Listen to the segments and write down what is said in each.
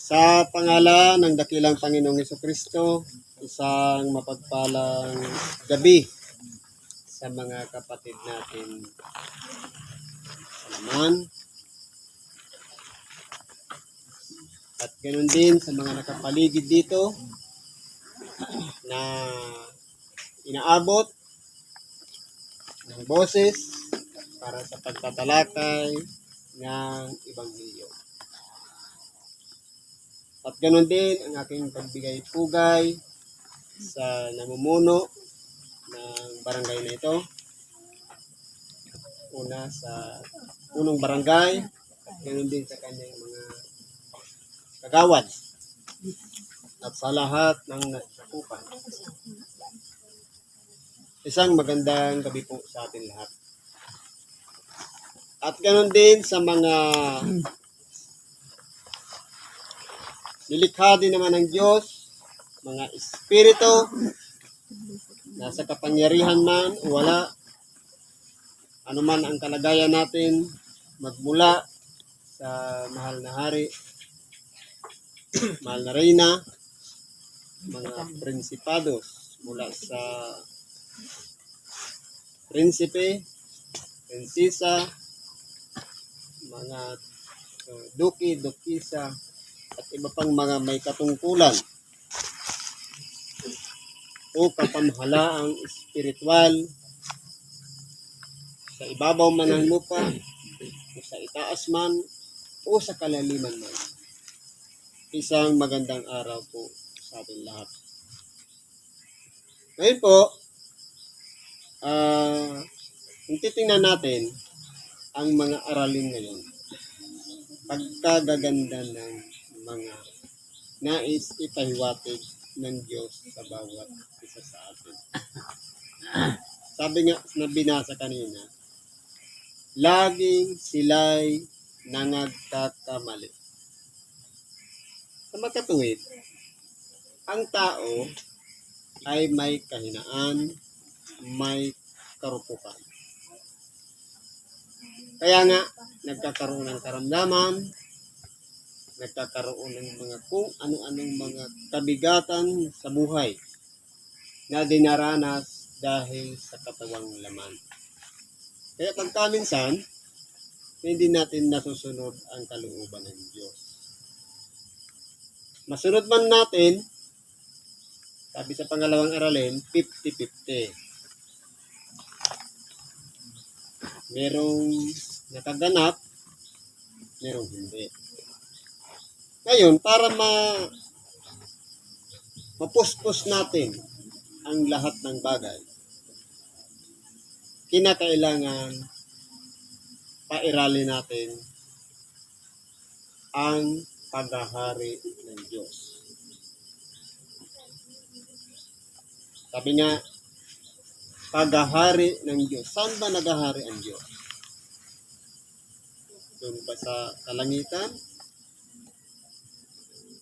Sa pangalan ng dakilang Panginoong Hesukristo, isang mapagpalang gabi sa mga kapatid natin sa laman. At ganoon din sa mga nakapaligid dito na inaabot ng boses para sa pagtatalakay ng Ebanghelyo. At ganoon din ang aking pagbigay-pugay sa namumuno ng barangay na ito. Una sa punong barangay, at ganoon din sa kanyang mga kagawad at sa lahat ng nasakupan. Isang magandang gabi po sa atin lahat. At ganoon din sa mga nilikha din naman ng Diyos, mga espiritu, nasa kapangyarihan man o wala, anuman ang kalagayan natin, magmula sa mahal na hari, mahal na reyna, mga prinsipados, mula sa prinsipe, prinsesa, mga duki, dukisa, at iba pang mga may katungkulan o kapamahalaang espiritual sa ibabaw man ng lupa o sa itaas man o sa kalaliman man. Isang magandang araw po sa ating lahat. Ngayon po, kung titingnan natin ang mga aralin ngayon, pagkagaganda ng mga nais ipahiwatig ng Diyos sa bawat isa sa atin. Sabi nga na binasa kanina, laging sila'y nangagkakamali. Sa makatuwid, ang tao ay may kahinaan, may karupukan. Kaya nga, nagkakaroon ng karamdaman, nagkakaroon ng mga kung ano-anong mga kabigatan sa buhay na dinaranas dahil sa katawang laman. Kaya pagkaminsan, hindi natin nasusunod ang kalooban ng Diyos. Masunod man natin, sabi sa pangalawang aralin, 50-50. Merong nakaganap, merong hindi. Ngayon, para mapuspos natin ang lahat ng bagay, kinakailangan pairali natin ang paghahari ng Diyos. Sabi nga, paghahari ng Diyos. Saan ba naghahari ang Diyos? Doon ba sa kalangitan?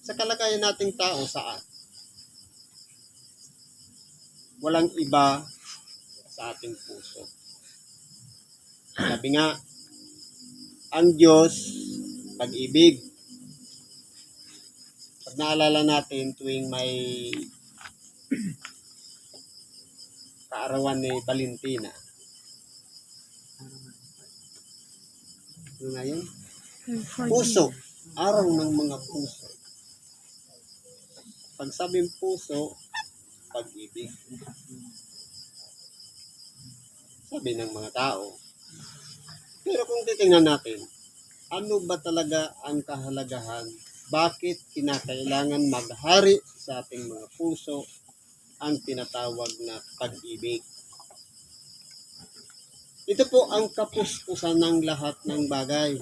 Sa kalagayan nating tao, saan? Walang iba sa ating puso. Sabi nga, ang Diyos, pag-ibig. Pag naalala natin tuwing may kaarawan ni Valentina. Ano nga yun? Puso. Araw ng mga puso. Pag sabing puso, pag-ibig. Sabi ng mga tao. Pero kung titingnan natin, ano ba talaga ang kahalagahan? Bakit kinakailangan maghari sa ating mga puso ang tinatawag na pag-ibig? Ito po ang kapuspusan ng lahat ng bagay.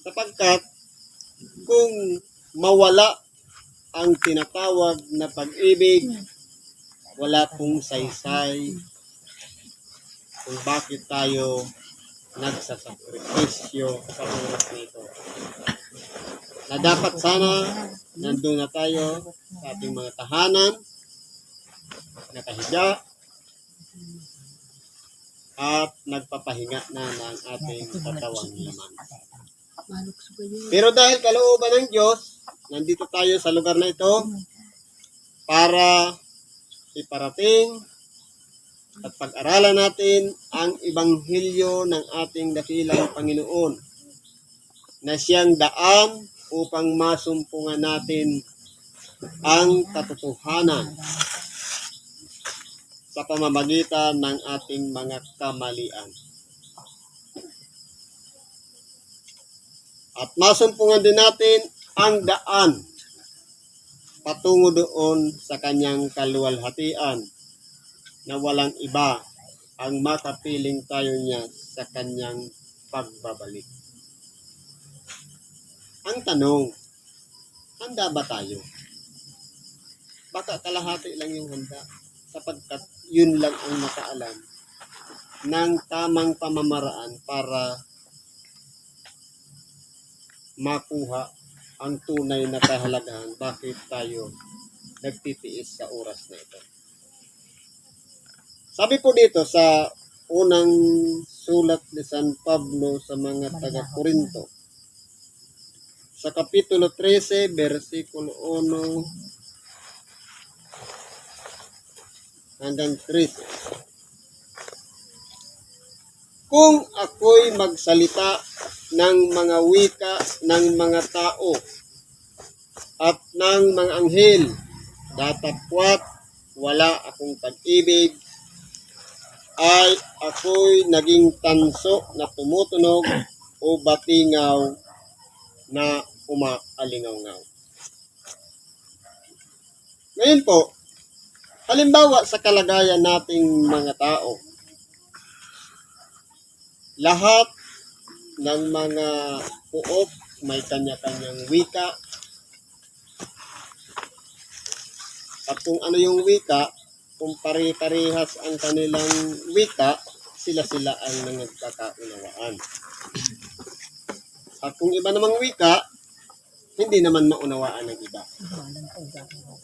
Sapagkat kung mawala ang tinatawag na pag-ibig, wala pong saysay kung bakit tayo nagsasakripisyo sa oras nito. Na dapat sana nandun na tayo sa ating mga tahanan, nakahiga, at nagpapahinga na ng ating katawang laman. Pero dahil kalooban ng Diyos, nandito tayo sa lugar na ito para iparating at pag-aralan natin ang Ebanghelyo ng ating dakilang Panginoon na siyang daan upang masumpungan natin ang katotohanan sa pamamagitan ng ating mga kamalian. At masumpungan din natin ang daan patungo doon sa kanyang kaluwalhatian na walang iba ang makapiling tayo niya sa kanyang pagbabalik. Ang tanong, handa ba tayo? Baka kalahati lang yung handa sapagkat yun lang ang nakaalam ng tamang pamamaraan para makuha ang tunay na kahalagahan bakit tayo nagtitiis sa oras na ito. Sabi po dito sa unang sulat ni San Pablo sa mga taga-Korinto, sa Kapitulo 13, versikulo 1 hanggang 13. Kung ako'y magsalita ng mga wika ng mga tao at ng mga anghel, datapwat wala akong pag-ibig, ay ako'y naging tanso na tumutunog o batingaw na umaalingaw-ngaw. Ngayon po, halimbawa sa kalagayan nating mga tao, lahat ng mga puok may kanya-kanyang wika. At kung ano yung wika, kung pare-parehas ang kanilang wika, sila-sila ang nagkakaunawaan. At kung iba namang wika, hindi naman maunawaan ng iba.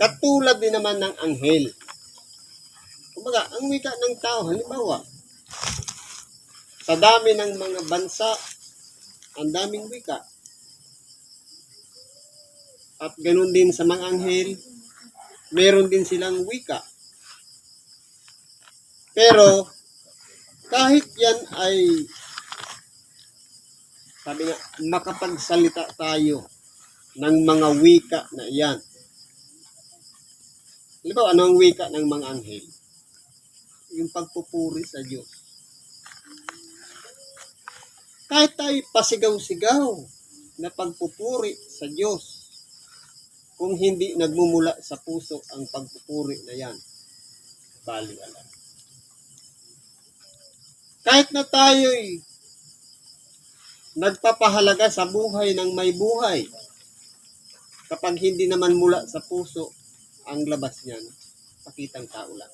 Katulad din naman ng anghel. Kumbaga, ang wika ng tao, halimbawa, sa dami ng mga bansa, ang daming wika. At ganun din sa mga anghel, meron din silang wika. Pero, kahit yan ay, sabi nga, makapagsalita tayo ng mga wika na iyan. Halimbawa, ano ang wika ng mga anghel? Yung pagpupuri sa Diyos. Kahit tayo pasigaw-sigaw na pagpupuri sa Diyos, kung hindi nagmumula sa puso ang pagpupuri na yan, baliwala. Kahit na tayo'y nagpapahalaga sa buhay ng may buhay, kapag hindi naman mula sa puso ang labas niyan, pakitang tao lang.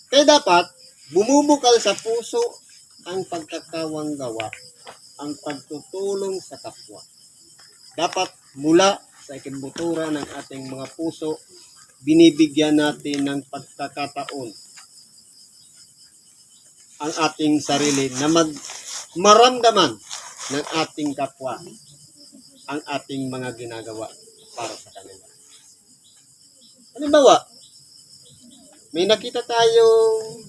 Kaya dapat, bumubukal sa puso ang pagkakawang gawa, ang pagtutulong sa kapwa. Dapat mula sa ikinbutura ng ating mga puso, binibigyan natin ng pagkakataon ang ating sarili na maramdaman ng ating kapwa ang ating mga ginagawa para sa kanila. Halimbawa, may nakita tayong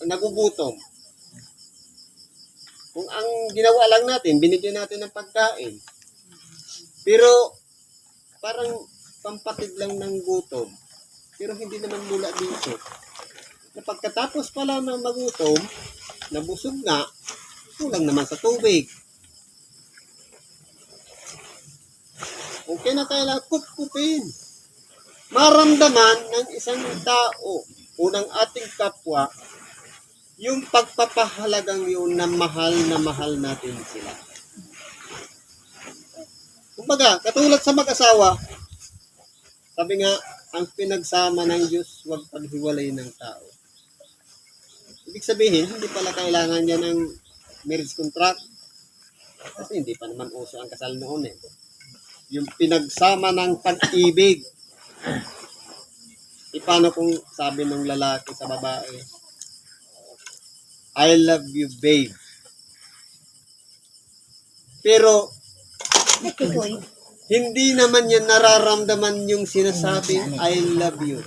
nagugutom. Kung ang ginawa lang natin, binigyan natin ng pagkain. Pero parang pampatid lang ng gutom. Pero hindi naman mula dito. Na pagkatapos pala ng magutom, nabusog nga, kulang naman sa tubig. Okay na tayo lang kupkupin. Maramdaman ng isang tao o ng ating kapwa yung pagpapahalagang yun na mahal natin sila. Kumbaga, katulad sa mag-asawa, sabi nga, ang pinagsama ng Diyos, huwag paghiwalay ng tao. Ibig sabihin, hindi pala kailangan niya ng marriage contract. Kasi hindi pa naman uso ang kasal noon eh. Yung pinagsama ng pag-ibig. Paano kung sabi ng lalaki sa babae, I love you, babe. Pero, hindi naman yan nararamdaman yung sinasabing I love you.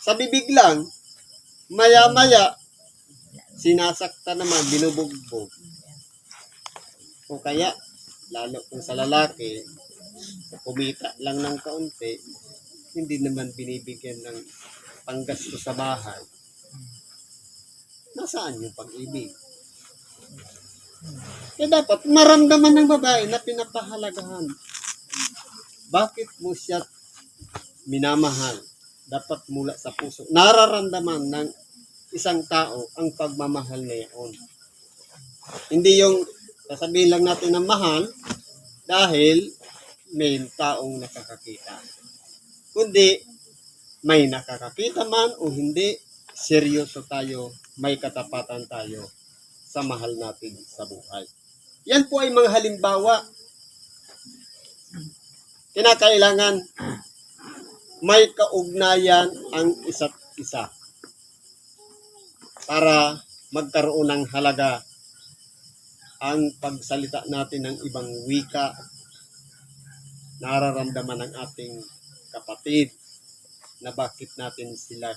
Sa bibig lang, maya-maya, sinasakta naman, binubugbog. O kaya, lalo kung sa lalaki, kumita lang ng kaunti, hindi naman binibigyan ng panggasto sa bahay. Nasaan yung pag-ibig? Kaya dapat maramdaman ng babae na pinapahalagahan. Bakit mo siya minamahal? Dapat mula sa puso. Nararamdaman ng isang tao ang pagmamahal na iyon. Hindi yung sasabihin lang natin ng mahal dahil may taong nakakakita. Kundi may nakakakita man o hindi, seryoso tayo, may katapatan tayo sa mahal natin sa buhay. Yan po ay mga halimbawa. Kinakailangan may kaugnayan ang isa't isa para magkaroon ng halaga ang pagsalita natin ng ibang wika. Nararamdaman ng ating kapatid na bakit natin sila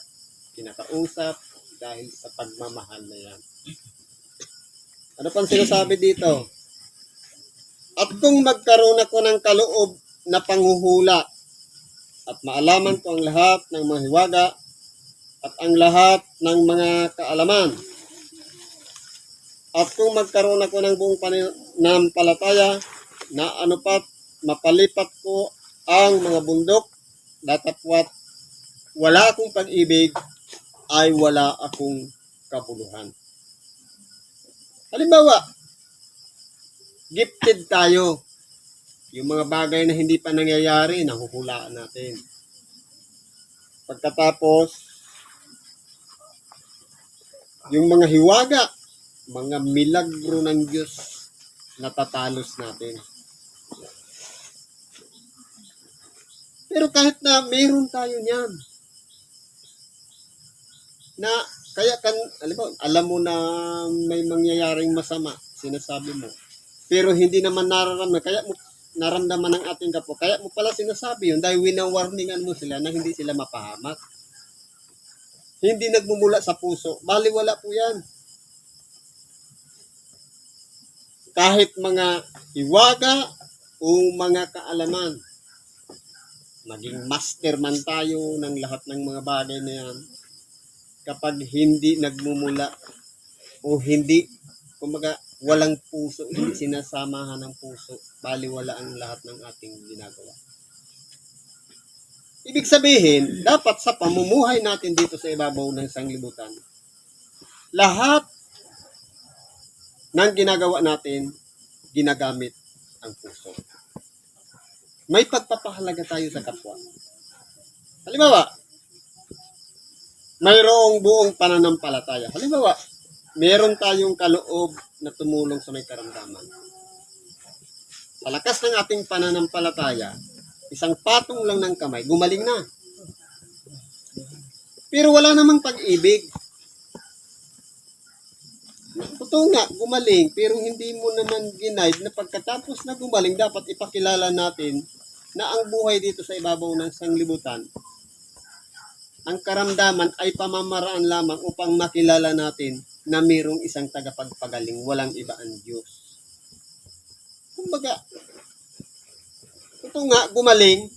kinakausap dahil sa pagmamahal na yan. Ano pang sinasabi dito? At kung magkaroon ako ng kaloob na panghuhula at maalaman ko ang lahat ng mga hiwaga at ang lahat ng mga kaalaman, at kung magkaroon ako ng buong pananampalataya na anupat mapalipat ko ang mga bundok, datapwat wala akong pag-ibig, ay wala akong kabuluhan. Halimbawa, gifted tayo. Yung mga bagay na hindi pa nangyayari, nahuhulaan natin. Pagkatapos, yung mga hiwaga, mga milagro ng Diyos, natatalos natin. Pero kahit na meron tayo niyan, na kaya alam mo na may mangyayaring masama, sinasabi mo. Pero hindi naman nararamdaman, kaya mo naramdaman ng ating kapwa. Kaya mo pala sinasabi yun dahil winawarningan mo sila na hindi sila mapahamak. Hindi nagmumula sa puso. Baliwala po yan. Kahit mga hiwaga o mga kaalaman, maging master man tayo ng lahat ng mga bagay na yan, kapag hindi nagmumula o hindi, kumbaga, walang puso, hindi sinasamahan ng puso, baliwala ang lahat ng ating ginagawa. Ibig sabihin, dapat sa pamumuhay natin dito sa ibabaw ng sanglibutan, lahat ng ginagawa natin, ginagamit ang puso. May pagpapahalaga tayo sa kapwa. Halimbawa, mayroong buong pananampalataya. Halimbawa, meron tayong kaloob na tumulong sa may karamdaman. Sa lakas ng ating pananampalataya, isang patong lang ng kamay, gumaling na. Pero wala namang pag-ibig. Totoo nga, gumaling, pero hindi mo naman ginaid na pagkatapos na gumaling, dapat ipakilala natin na ang buhay dito sa ibabaw ng sanglibutan, ang karamdaman ay pamamaraan lamang upang makilala natin na mayroong isang tagapagpagaling, walang iba ang Diyos. Kumbaga, ito nga, gumaling,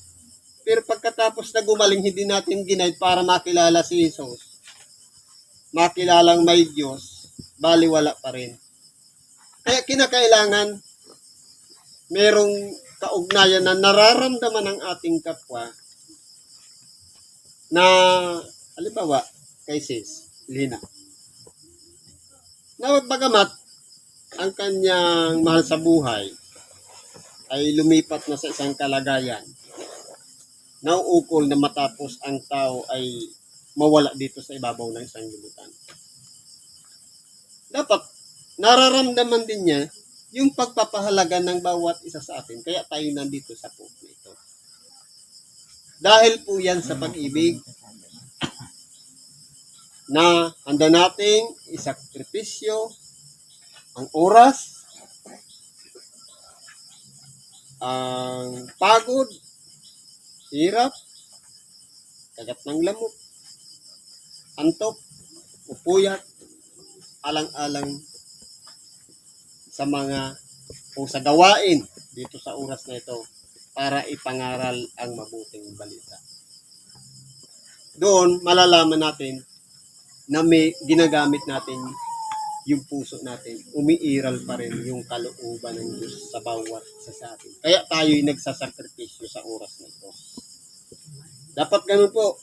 pero pagkatapos na gumaling, hindi natin ginaid para makilala si Jesus. Makilalang may Diyos, baliwala pa rin. Kaya kinakailangan, mayroong kaugnayan na nararamdaman ng ating kapwa, na, halimbawa, kay Sis Lina, na bagamat ang kanyang mahal sa buhay ay lumipat na sa isang kalagayan, nauukol na matapos ang tao ay mawala dito sa ibabaw ng sanglibutan. Dapat, nararamdaman din niya yung pagpapahalaga ng bawat isa sa atin. Kaya tayo nandito sa post na ito. Dahil po yan sa pag-ibig. na handa nating isakripisyo ang oras, ang pagod, hirap, kagat ng lamok, antok, upuyat, alang-alang sa mga o sa gawain dito sa oras na ito para ipangaral ang mabuting balita. Doon malalaman natin na may ginagamit natin yung puso natin, umiiral pa rin yung kalooban ng Diyos sa bawat isa sa atin. Kaya tayo'y nagsasakripisyo sa oras na ito. Dapat ganun po.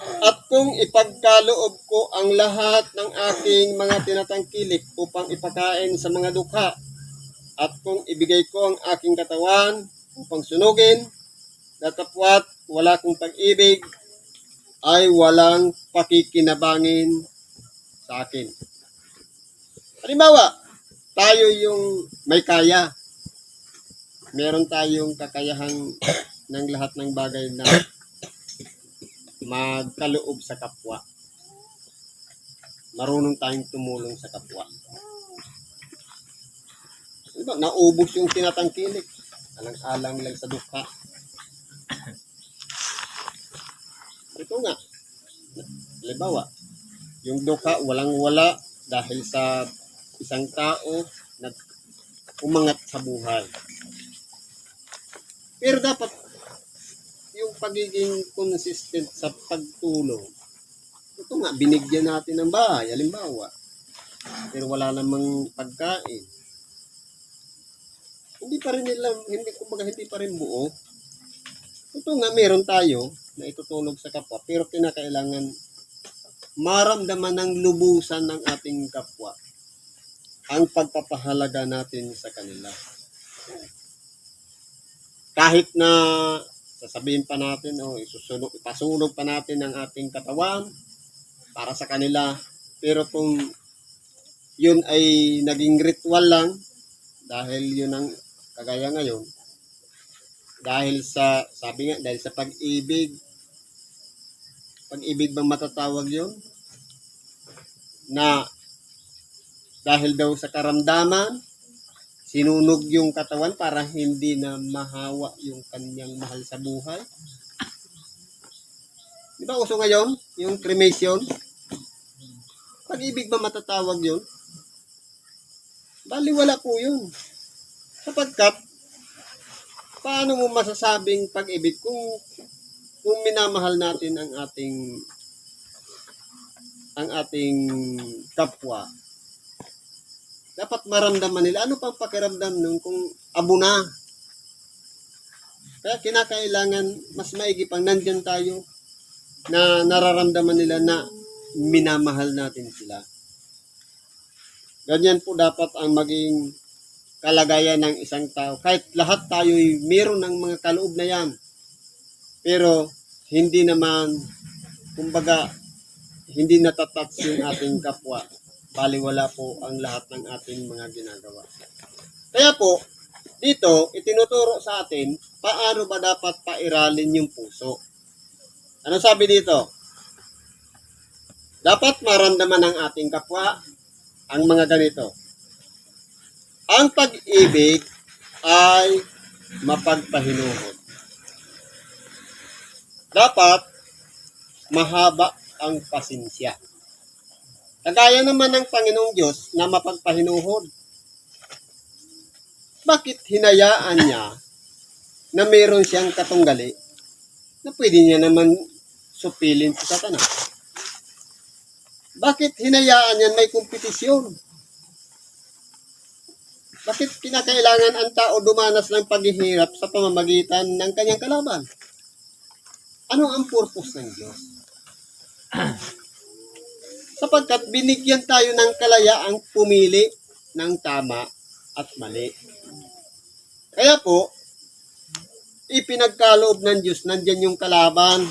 At kung ipagkaloob ko ang lahat ng aking mga tinatangkilik upang ipakain sa mga dukha, at kung ibigay ko ang aking katawan upang sunugin, datapwat wala kong pag-ibig, ay walang pakikinabangin sa akin. Halimbawa, tayo yung may kaya. Meron tayong kakayahang ng lahat ng bagay na magkaloob sa kapwa. Marunong tayong tumulong sa kapwa. Diba? Naubos yung tinatangkilik. Alang-alang lang sa dukha. Ito nga. Halimbawa, yung dukha walang-wala dahil sa isang tao na umangat sa buhay. Pero dapat yung pagiging consistent sa pagtulong. Ito nga, binigyan natin ng bahay, halimbawa. Pero wala namang pagkain. Hindi pa rin buo. Ito nga, meron tayo na itutulog sa kapwa, pero kinakailangan maramdaman ng lubusan ng ating kapwa ang pagpapahalaga natin sa kanila. Kahit na sasabihin pa natin, ipasunog pa natin ang ating katawan para sa kanila. Pero kung yun ay naging ritual lang, dahil yun ang kagaya ngayon, dahil sa pag-ibig bang matatawag yun? Na dahil daw sa karamdaman, sinunog yung katawan para hindi na mahawa yung kanyang mahal sa buhay. Di ba uso ngayon? Yung cremation? Pag-ibig ba matatawag yun? Baliwala po yun. Sapagkat, paano mo masasabing pag-ibig kung minamahal natin ang ating kapwa? Dapat maramdaman nila. Ano pang pakiramdam nun kung abo na? Kaya kinakailangan mas maigi pang nandyan tayo na nararamdaman nila na minamahal natin sila. Ganyan po dapat ang maging kalagayan ng isang tao. Kahit lahat tayo meron ng mga kaloob na yan. Pero hindi naman, kumbaga, hindi natatats yung ating kapwa. Baliwala po ang lahat ng ating mga ginagawa. Kaya po, dito, itinuturo sa atin, paano ba dapat pairalin yung puso? Ano sabi dito? Dapat maramdaman ng ating kapwa ang mga ganito. Ang pag-ibig ay mapagpahinuhod. Dapat mahaba ang pasensya. Kagaya naman ng Panginoong Diyos na mapagpahinuhod. Bakit hinayaan niya na mayroon siyang katunggali na pwede niya naman supilin si Satanas? Bakit hinayaan niya may kompetisyon? Bakit kinakailangan ang tao dumanas ng paghihirap sa pamamagitan ng kanyang kalaban? Ano ang purpose ng Diyos? Sapagkat binigyan tayo ng kalayaang pumili ng tama at mali. Kaya po, ipinagkaloob ng Diyos, nandyan yung kalaban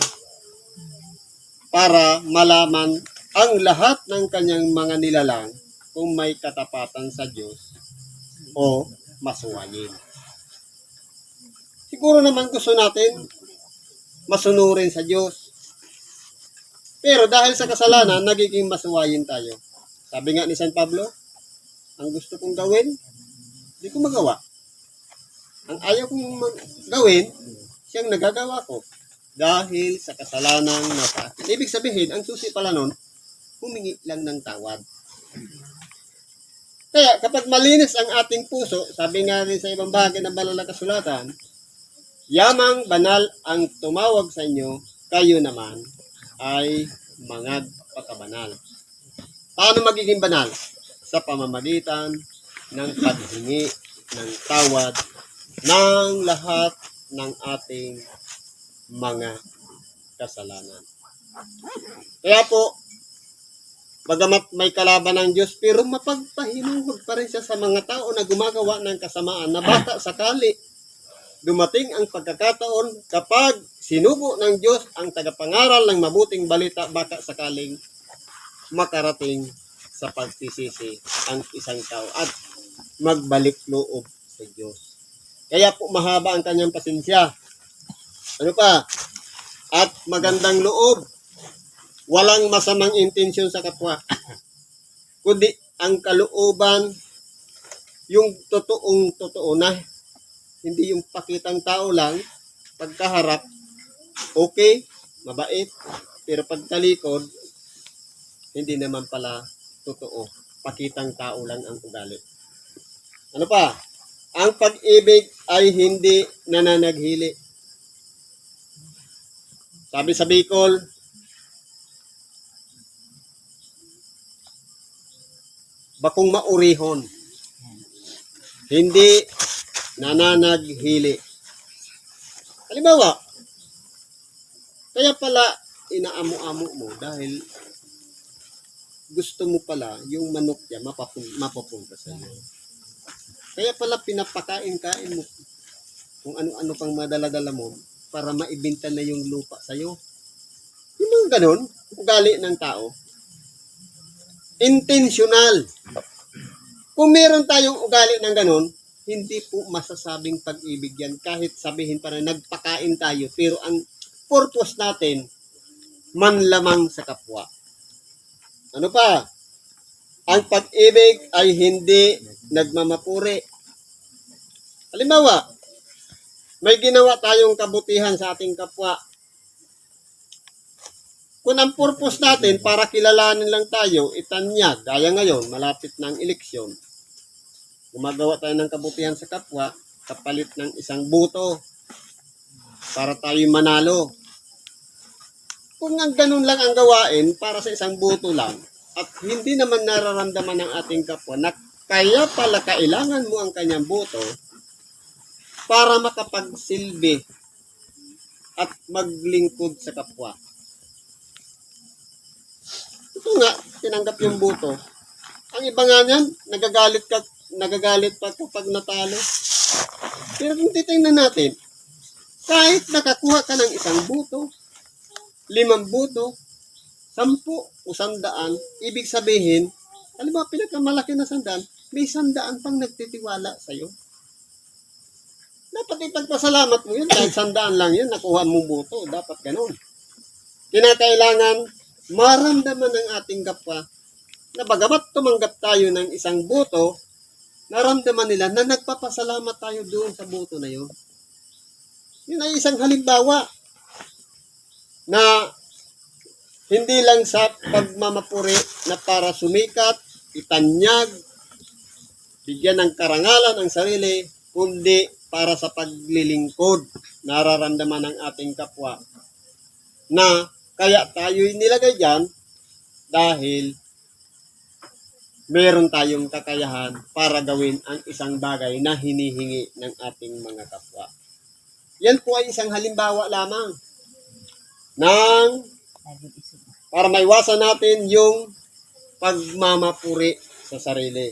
para malaman ang lahat ng kanyang mga nilalang kung may katapatan sa Diyos o masuwayin. Siguro naman gusto natin masunurin sa Diyos. Pero dahil sa kasalanan, nagiging masuwayin tayo. Sabi nga ni San Pablo, ang gusto kong gawin, hindi ko magawa. Ang ayaw kong gawin, siyang nagagawa ko. Dahil sa kasalanang nasa akin. Ibig sabihin, ang susi pala nun, humingi lang ng tawad. Kaya kapag malinis ang ating puso, sabi nga rin sa ibang bahagi ng banal na kasulatan, yamang banal ang tumawag sa inyo, kayo naman ay magpakabanal. Paano magiging banal? Sa pamamagitan ng paghingi ng tawad ng lahat ng ating mga kasalanan. Kaya po, bagamat may kalaban ng Diyos, pero mapagpahinuhod pa rin siya sa mga tao na gumagawa ng kasamaan na baka sakali dumating ang pagkakataon kapag sinubo ng Diyos ang tagapangaral ng mabuting balita, baka sakaling makarating sa pagsisisi ang isang tao at magbalik loob sa Diyos. Kaya po mahaba ang kanyang pasensya. Ano pa? At magandang loob. Walang masamang intensyon sa kapwa. Kundi ang kalooban, yung totoong-totoo na, hindi yung pakitang tao lang, pagkaharap, okay, mabait, pero pagtalikod, hindi naman pala totoo. Pakitang tao lang ang ugali. Ano pa? Ang pag-ibig ay hindi nananaghili. Sabi sa Bicol, bakong maurihon, hindi nananaghili. Halimbawa, kaya pala inaamo-amo mo dahil gusto mo pala yung manok niya mapapunta sa iyo. Kaya pala pinapakain-kain mo kung ano-ano pang madala-dala mo para maibenta na yung lupa sa iyo. Yung mga ganun, ugali ng tao. Intentional. Kung meron tayong ugali ng ganun, hindi po masasabing pag-ibig yan. Kahit sabihin pa na nagpakain tayo, pero ang purpose natin, manlamang sa kapwa. Ano pa? Ang pag-ibig ay hindi nagmamapuri. Halimbawa, may ginawa tayong kabutihan sa ating kapwa. Kung ang purpose natin para kilalanin lang tayo, itanyag, gaya ngayon, malapit na ang eleksyon, gumagawa tayo ng kabutihan sa kapwa, kapalit ng isang buto, para tayo manalo. Kung ang ganun lang ang gawain, para sa isang buto lang, at hindi naman nararamdaman ng ating kapwa, na kaya pala kailangan mo ang kanyang buto, para makapagsilbi at maglingkod sa kapwa. Ito nga, tinanggap yung buto. Ang iba nga niyan, nagagalit pa kapag natalo. Pero kung titingnan natin, kahit nakakuha ka ng isang buto, 5 buto, 10 o 100, ibig sabihin, alam mo, pinakamalaki na 100, may 100 pang nagtitiwala sa'yo. Dapat ipagpasalamat mo yun, kahit 100 lang yun, nakuha mong buto, dapat ganun. Kinakailangan maramdaman ng ating kapwa na bagamat tumanggap tayo ng isang buto, naramdaman nila na nagpapasalamat tayo doon sa buto na yun. Yun ay isang halimbawa na hindi lang sa pagmamapuri na para sumikat, itanyag, bigyan ng karangalan ang sarili, kundi para sa paglilingkod, nararamdaman ng ating kapwa na kaya tayo'y nilagay dyan dahil meron tayong kakayahan para gawin ang isang bagay na hinihingi ng ating mga kapwa. Yan po ay isang halimbawa lamang ng para maiwasan natin yung pagmamapuri sa sarili.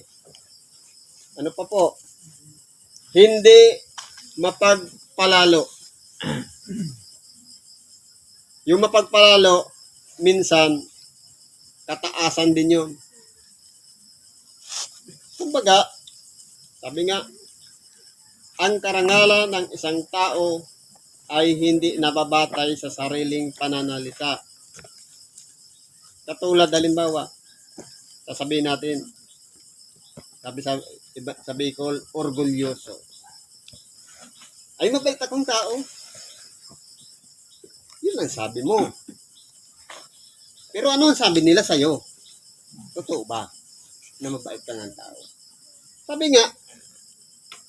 Ano pa po? Hindi mapagpalalo. Yung mapagpalalo, minsan, kataasan din yun. Kumbaga, sabi nga, ang karangalan ng isang tao ay hindi nababatay sa sariling pananalita. Katulad halimbawa, sasabihin natin, sa Bicol, orgulyoso. Ay mabait akong tao. Yun ang sabi mo. Pero ano ang sabi nila sa'yo? Totoo ba na mabait ka ng tao? Sabi nga,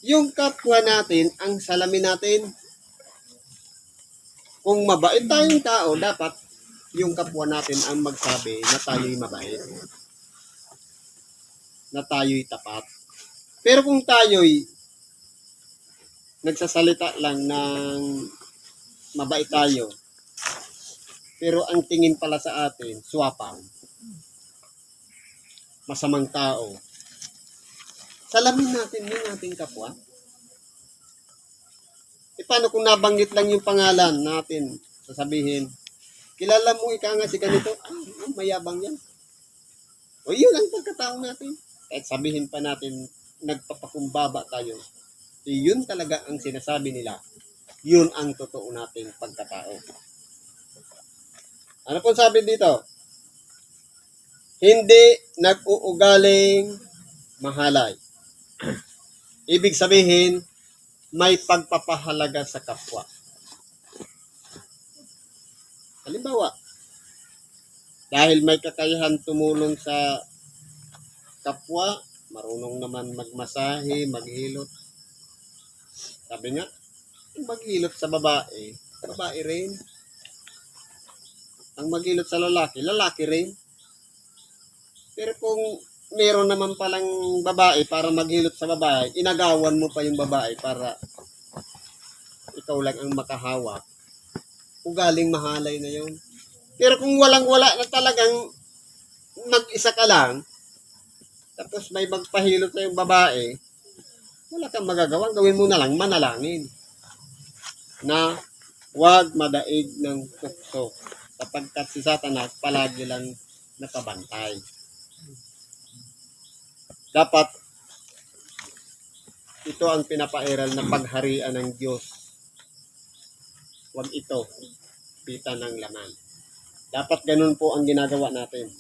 yung kapwa natin, ang salamin natin, kung mabait tayong tao, dapat yung kapwa natin ang magsabi na tayo'y mabait. Na tayo'y tapat. Pero kung tayo'y nagsasalita lang ng mabait tayo, pero ang tingin pala sa atin, swapang, masamang tao, salamin natin yung ating kapwa. E paano kung nabanggit lang yung pangalan natin, sasabihin, kilala mo ika nga si ganito, mayabang yan. O yun ang pagkatao natin. Kahit sabihin pa natin, nagpapakumbaba tayo, yun talaga ang sinasabi nila. Yun ang totoo nating pagkatao. Ano pong sabi dito? Hindi nag-uugaling mahalay. Ibig sabihin, may pagpapahalaga sa kapwa. Halimbawa, dahil may kakayahan tumulong sa kapwa, marunong naman magmasahe, maghilot. Sabi nga, maghilot sa babae, babae rin. Ang maghilot sa lalaki, lalaki rin. Pero kung meron naman palang babae para maghilot sa babae, inagawan mo pa yung babae para ikaw lang ang makahawak. Ugaling mahalay na yun. Pero kung walang-wala na talagang mag-isa ka lang, tapos may magpahilot sa yung babae, wala kang magagawa. Gawin mo na lang manalangin na huwag madaig ng tukso sapagkat si Satanas palagi lang nakabantay. Dapat ito ang pinapairal na pagharian ng Diyos. Huwag ito pita ng laman. Dapat ganun po ang ginagawa natin.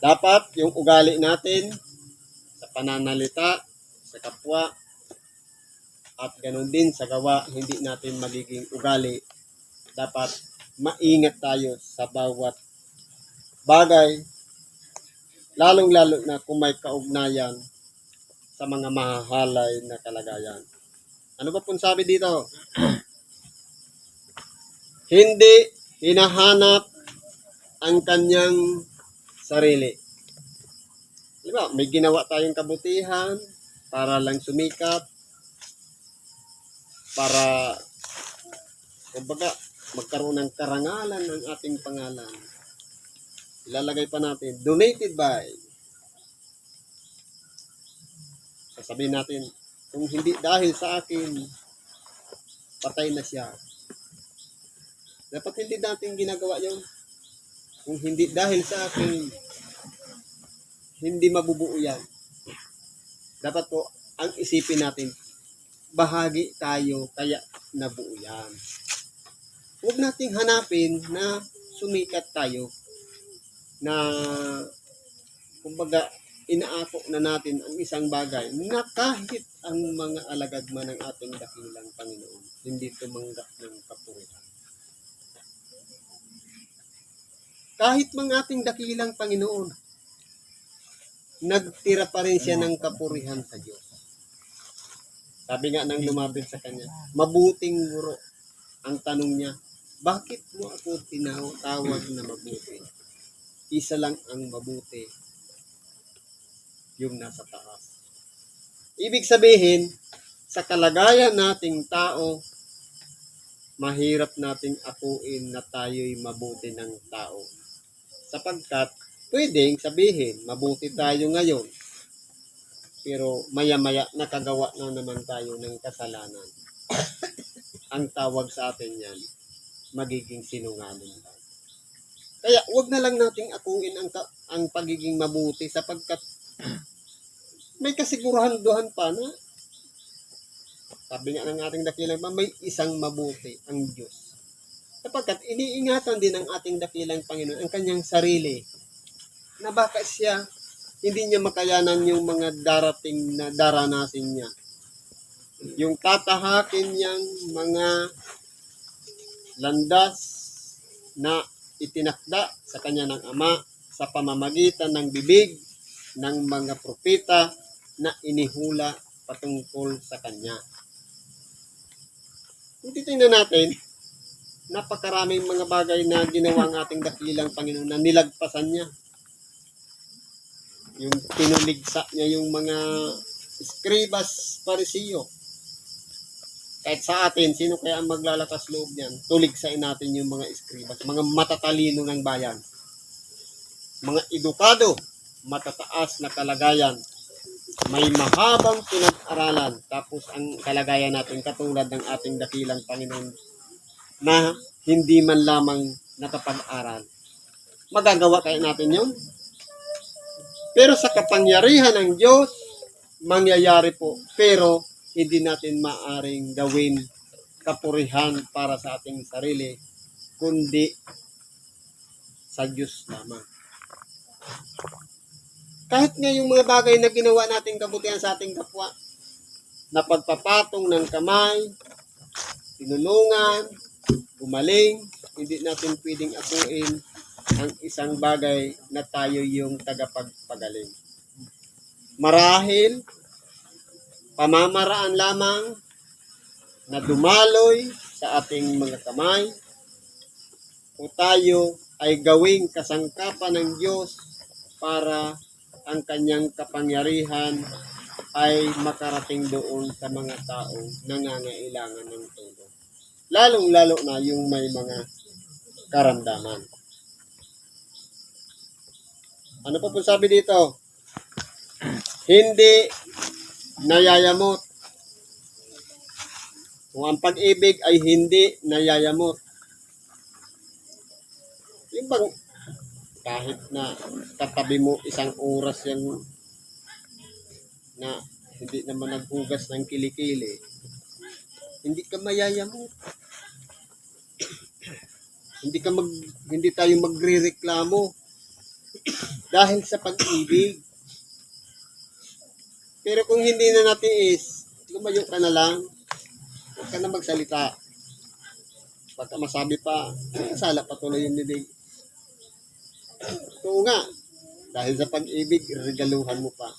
Dapat yung ugali natin sa pananalita, sa kapwa, at ganun din sa gawa, hindi natin magiging ugali. Dapat maingat tayo sa bawat bagay, lalong-lalo na kung may kaugnayan sa mga mahahalay na kalagayan. Ano ba pong sabi dito? Hindi hinahanap ang kanyang sarili. Diba? May ginawa tayong kabutihan para lang sumikat, para kumbaga magkaroon ng karangalan ng ating pangalan. Ilalagay pa natin, donated by. Sasabihin natin, kung hindi dahil sa akin, patay na siya. Dapat hindi natin ginagawa yun. Kung hindi dahil sa akin, hindi mabubuo yan. Dapat po, ang isipin natin, bahagi tayo, kaya nabuo yan. Huwag nating hanapin na sumikat tayo, na kumbaga inaako na natin ang isang bagay na kahit ang mga alagad man ng ating dakilang Panginoon, hindi tumanggap ng kapurihan. Kahit mga ating dakilang Panginoon, nagtira pa rin siya ng kapurihan sa Diyos. Sabi nga nang lumapit sa kanya, mabuting guro. Ang tanong niya, bakit mo ako tinawag na mabuti? Isa lang ang mabuti, yung nasa taas. Ibig sabihin, sa kalagayan nating tao, mahirap nating akuin na tayo'y mabuti ng tao. Sapagkat, pwedeng sabihin, mabuti tayo ngayon, pero maya-maya nakagawa na naman tayo ng kasalanan. Ang tawag sa atin yan, magiging sinungaling tayo. Kaya wag na lang nating akuin ang pagiging mabuti sapagkat may kasigurahan pa na Sabi nga ng ating dakilang may isang mabuti ang Diyos. Sapagkat iniingatan din ng ating dakilang Panginoon ang kanyang sarili na baka siya hindi niya makayanan yung mga darating na daranasin niya. Yung tatahakin niyang mga landas na itinakda sa kanya ng Ama sa pamamagitan ng bibig ng mga propeta na inihula patungkol sa kanya. Kung titingnan natin, napakaraming mga bagay na ginawa ng ating dakilang Panginoon na nilagpasan niya. Yung pinuligsa niya yung mga eskribas, parisiyo. Kahit sa atin, sino kaya ang maglalakas loob niyan? Tuligsain natin yung mga eskribas, mga matatalino ng bayan. Mga edukado, matataas na kalagayan, may mahabang pinag-aralan, tapos ang kalagayan natin katulad ng ating dakilang Panginoon na hindi man lamang nakapag-aral. Magagawa kaya natin yun? Pero sa kapangyarihan ng Diyos, mangyayari po. Pero hindi natin maaring gawin kapurihan para sa ating sarili, kundi sa Diyos lamang. Kahit nga yung mga bagay na ginawa nating kabutihan sa ating kapwa, na pagpapatong ng kamay, tinulungan, gumaling, hindi natin pwedeng akuin ang isang bagay na tayo yung tagapagpagaling. Marahil, pamamaraan lamang na dumaloy sa ating mga kamay o tayo ay gawing kasangkapan ng Diyos para ang kanyang kapangyarihan ay makarating doon sa mga taong nangangailangan ng tulong. Lalong-lalo na yung may mga karamdaman. Ano pa po sabi dito? Hindi nayayamot. Kung ang pag-ibig ay hindi nayayamot. Yung bang kahit na katabi mo isang oras yan na hindi naman naghugas ng kilikili, hindi ka mayayamot. Hindi tayo magrereklamo dahil sa pag-ibig. Pero kung hindi na natiis, lumayo ka na lang, huwag ka na magsalita. Pagka masabi pa, sala patuloy yung bibig. Oo nga, dahil sa pag-ibig, regaluhan mo pa.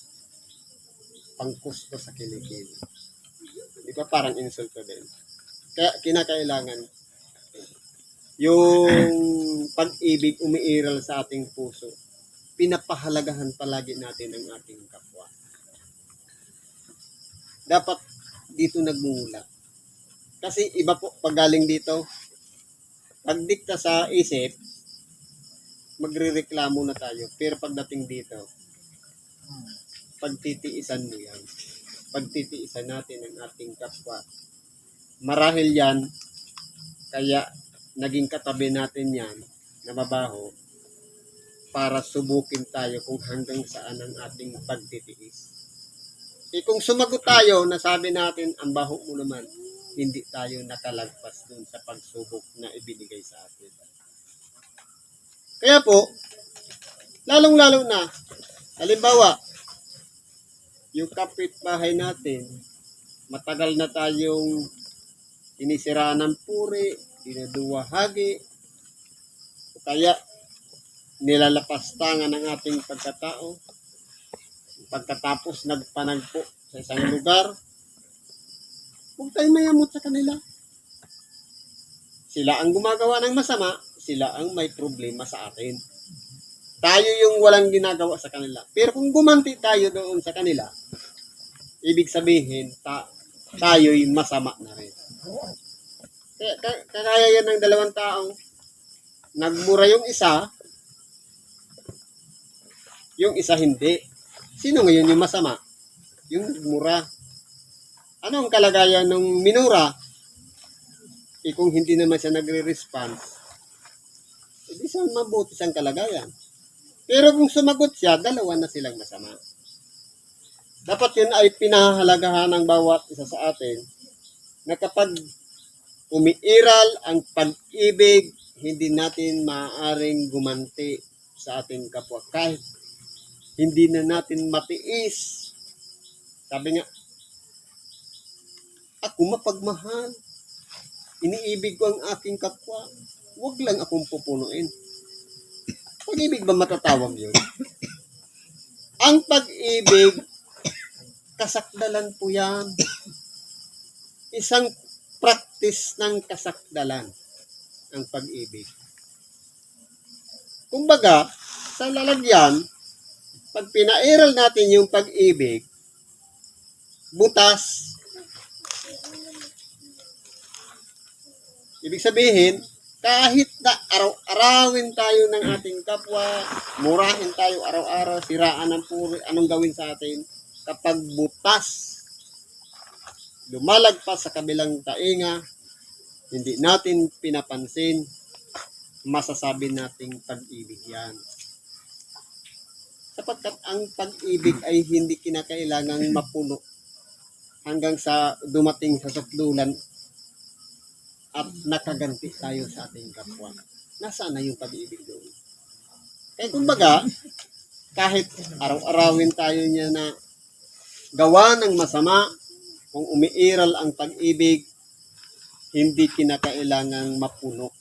Pangkusto sa kilikili. Di ba parang insulto din? Kaya kinakailangan yung pag-ibig umiiral sa ating puso. Pinapahalagahan palagi natin ang ating kapwa. Dapat dito nagmumula. Kasi iba po pag galing dito, pagdikta sa isip, magrereklamo na tayo. Pero pagdating dito, pagtitiisan mo yan. Pagtitiisan natin ang ating kapwa. Marahil yan, kaya naging katabi natin yan na mabaho para subukin tayo kung hanggang saan ang ating pagtitiis. Kung sumagot tayo na sabi natin, ang baho mo naman, hindi tayo nakalagpas dun sa pagsubok na ibinigay sa atin. Kaya po, lalong-lalo na, halimbawa, yung kapitbahay natin, matagal na tayong sinisiraan ng puri, dinuduwahagi, o kaya nilalapastangan ng ating pagkatao. Pagkatapos nagpanagpo sa isang lugar, huwag tayong mayamot sa kanila. Sila ang gumagawa ng masama, sila ang may problema sa atin. Tayo yung walang ginagawa sa kanila. Pero kung gumanti tayo doon sa kanila, ibig sabihin, tayo'y masama na rin. Kaya yan ng dalawang taong nagmura yung isa hindi. Sino ngayon yung masama? Yung nagmura. Ano ang kalagayan ng minura? Kung hindi naman siya nagre-response, hindi siya mabuti siyang kalagayan. Pero kung sumagot siya, dalawa na silang masama. Dapat yun ay pinahahalagahan ng bawat isa sa atin na kapag umiiral ang pag-ibig, hindi natin maaaring gumanti sa ating kapwa. Kahit hindi na natin matiis. Sabi nga, ako mapagmahal. Iniibig ko ang aking kapwa. Huwag lang akong pupunuin. Pag-ibig ba matatawag yun? Ang pag-ibig, kasakdalan po yan. Isang practice ng kasakdalan ang pag-ibig. Kumbaga, sa lalagyan, pag pinairal natin yung pag-ibig, butas. Ibig sabihin, kahit na araw-arawin tayo ng ating kapwa, murahin tayo araw-araw, siraan ng puri, anong gawin sa atin? Kapag butas, lumalagpas sa kabilang tainga, hindi natin pinapansin, masasabi nating pag-ibig yan. Sapagkat ang pag-ibig ay hindi kinakailangang mapuno hanggang sa dumating sa sukdulan at nakaganti tayo sa ating kapwa. Nasaan na yung pag-ibig doon? Kaya kumbaga, kahit araw-arawin tayo niya na gawa ng masama, kung umiiral ang pag-ibig, hindi kinakailangang mapuno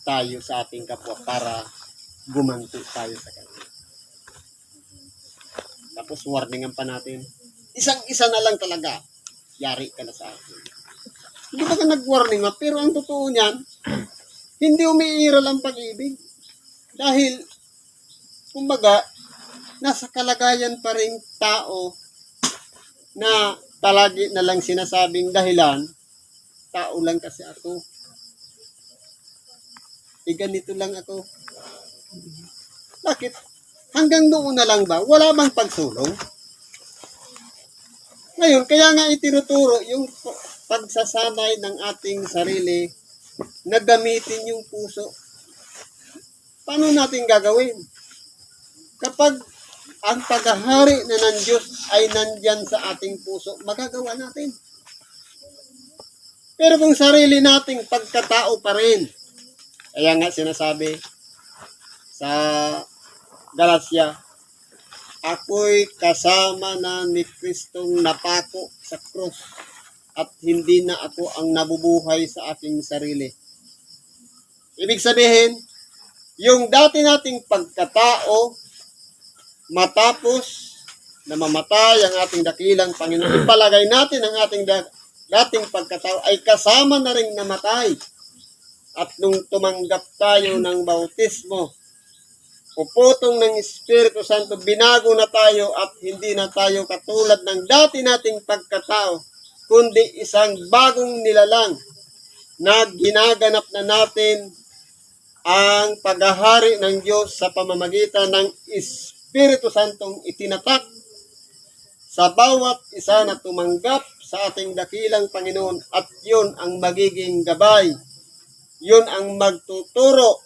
tayo sa ating kapwa para gumanti tayo sa kanya. Tapos warningan pa natin, isang-isa na lang talaga, yari ka na sa akin. Hindi ba ka nag-warning ma? Pero ang totoo niyan, hindi umiiral ang pag-ibig. Dahil, kumbaga, nasa kalagayan pa rin tao na palagi na lang sinasabing dahilan, tao lang kasi ako. Ganito lang ako. Bakit? Hanggang doon na lang ba? Wala bang pagsulong? Ngayon, kaya nga itinuturo yung pagsasanay ng ating sarili na gamitin yung puso. Paano natin gagawin? Kapag ang paghahari na ng Diyos ay nandyan sa ating puso, magagawa natin. Pero kung sarili nating pagkatao pa rin, kaya nga sinasabi sa Galatia, ako'y kasama na ni Kristong napako sa krus at hindi na ako ang nabubuhay sa aking sarili. Ibig sabihin, yung dati nating pagkatao, matapos na mamatay ang ating dakilang Panginoon, ipalagay natin ang ating dating pagkatao ay kasama na rin namatay. At nung tumanggap tayo ng bautismo, puputong ng Espiritu Santo, binago na tayo at hindi na tayo katulad ng dati nating pagkatao, kundi isang bagong nilalang na ginaganap na natin ang paghahari ng Diyos sa pamamagitan ng Espiritu Santong itinatak sa bawat isa na tumanggap sa ating dakilang Panginoon, at yun ang magiging gabay. Yun ang magtuturo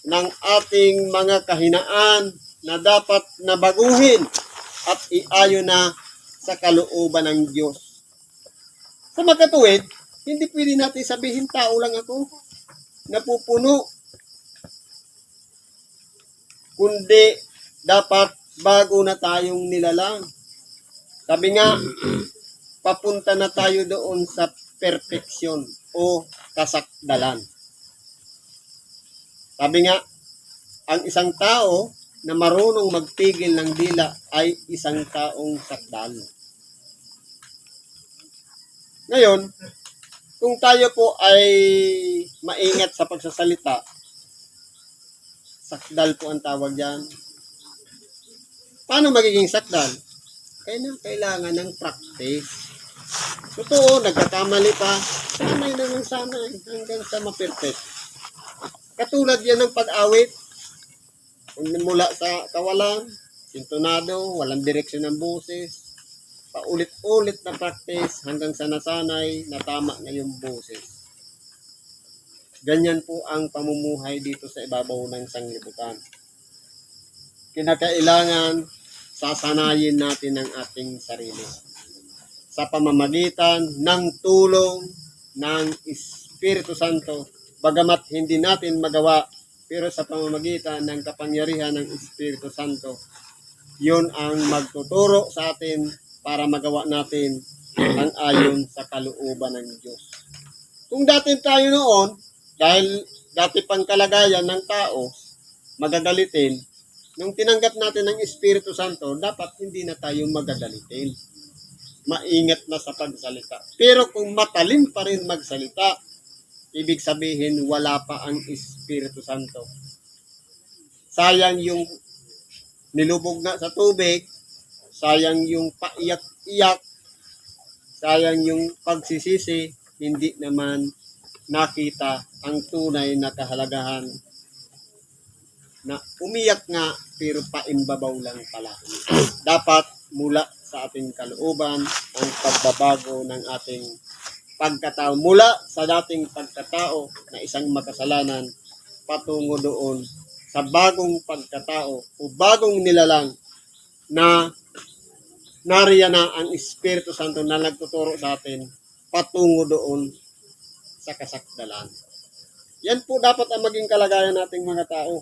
ng ating mga kahinaan na dapat nabaguhin at iayon na sa kalooban ng Diyos. Sa makatuwid, hindi pwede natin sabihin tao lang ako, napupuno, kundi dapat bago na tayong nilalang. Sabi nga, papunta na tayo doon sa perfeksyon o kasakdalan. Sabi nga, ang isang tao na marunong magpigil ng dila ay isang taong sakdal. Ngayon, kung tayo po ay maingat sa pagsasalita, sakdal po ang tawag dyan. Paano magiging sakdal? Kailangan ng practice. Totoo, nagkakamali pa. Sanay na ng sanay hanggang sa ma-perfect. Katulad yan ng pag-awit. Mula sa kawalan, sintonado, walang direksyon ng boses. Paulit-ulit na practice hanggang sa nasanay na tama na yung boses. Ganyan po ang pamumuhay dito sa ibabaw ng sanglibutan. Kinakailangan sasanayin natin ang ating sarili. sa pamamagitan ng tulong ng Espiritu Santo. Bagamat hindi natin magawa, pero sa pamamagitan ng kapangyarihan ng Espiritu Santo, yun ang magtuturo sa atin para magawa natin ang ayon sa kalooban ng Diyos. Kung dati tayo noon, dahil dati pang kalagayan ng tao, magagalitin, nung tinanggap natin ng Espiritu Santo, dapat hindi na tayo magagalitin. Maingat na sa pagsalita. Pero kung matalim pa rin magsalita, ibig sabihin wala pa ang Espiritu Santo. Sayang yung nilubog na sa tubig, sayang yung paiyak-iyak, sayang yung pagsisisi, hindi naman nakita ang tunay na kahalagahan na umiyak nga pero paimbabaw lang pala. Dapat mula sa ating kalooban ang pagbabago ng ating pagkatao. Mula sa dating pagkatao na isang makasalanan patungo doon sa bagong pagkatao o bagong nilalang na nariyan na ang Espiritu Santo na nagtuturo sa atin patungo doon sa kasakdalan. Yan po dapat ang maging kalagayan nating mga tao.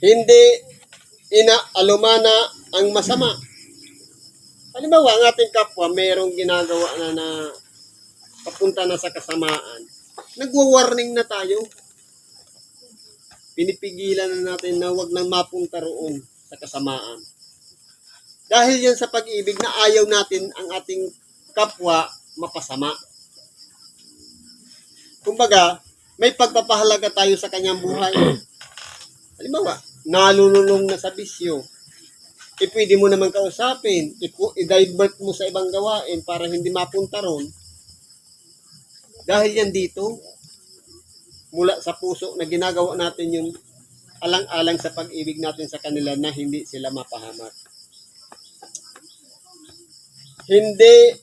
Hindi inaalumana ang masama. Halimbawa, ang ating kapwa mayroong ginagawa na papunta na sa kasamaan. Nagwa-warning na tayo. Pinipigilan na natin na wag nang mapunta roon sa kasamaan. Dahil yan sa pag-ibig na ayaw natin ang ating kapwa mapasama. Kumbaga, may pagpapahalaga tayo sa kanyang buhay. Halimbawa, nalululong na sa bisyo. Pwede mo naman kausapin, i-divert mo sa ibang gawain para hindi mapunta ron. Dahil yan dito, mula sa puso na ginagawa natin yung alang-alang sa pag-ibig natin sa kanila na hindi sila mapahamak. Hindi